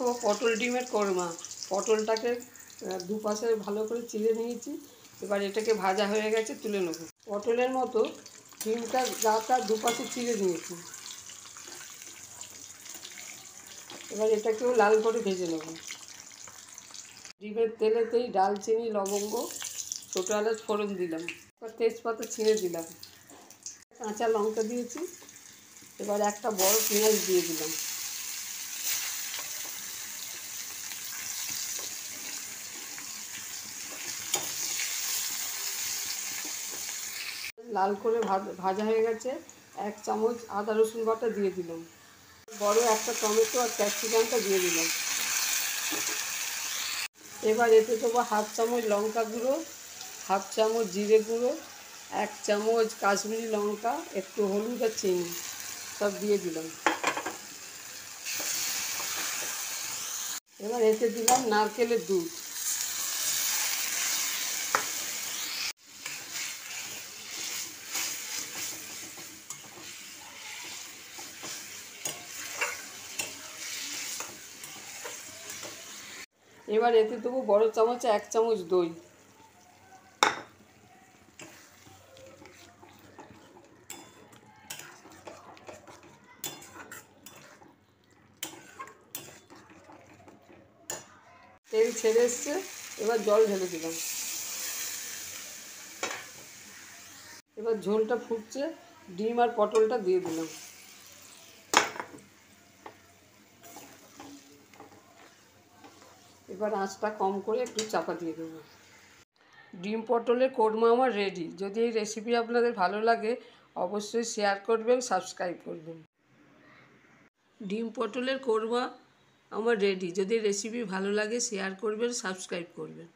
দেখাবো পটল ডিমের কোরমা। পটলটাকে দুপাশে ভালো করে চিড়ে নিয়েছি। এবার এটাকে ভাজা হয়ে গেছে, তুলে নেব। পটলের মতো ডিমটা গাটা দুপাশে চিড়ে নিয়েছি। এবার এটাকেও লাল করে ভেজে নেব। ডিমের তেলেতেই ডালচিনি, লবঙ্গ, ছোটো এলাচ ফোড়ন দিলাম। এবার তেজপাতা ছিঁড়ে দিলাম। কাঁচা লঙ্কা দিয়েছি। এবার একটা বড় পেঁয়াজ দিয়ে দিলাম। লাল করে ভাজা হয়ে গেছে। 1 চামচ আদা রসুন বাটা দিয়ে দিলাম। বড় একটা টমেটো আর ক্যাপসিকামটা দিয়ে দিলাম। এবার এতে দেবো 1/2 চামচ লঙ্কা গুঁড়ো, 1/2 চামচ জিরে গুঁড়ো, 1 চামচ কাশ্মীরি লঙ্কা, একটু হলুদ আর চিনি সব দিয়ে দিলাম। এবার এতে দিলাম নারকেলের দুধ। এবার এতে দেবো বড় চামচে 1 চামচ দই। তেল ছেড়ে এসছে, এবার জল ঢেলে দিলাম। এবার ঝোলটা ফুটছে, ডিম আর পটলটা দিয়ে দিলাম। এবার আঁচটা কম করে একটু চাপা দিয়ে দেবো। ডিম পটলের কোরমা আমার রেডি। যদি এই রেসিপি আপনাদের ভালো লাগে অবশ্যই শেয়ার করবেন, সাবস্ক্রাইব করবেন। ডিম পটলের কোরমা আমার রেডি। যদি রেসিপি ভালো লাগে শেয়ার করবেন, সাবস্ক্রাইব করবেন।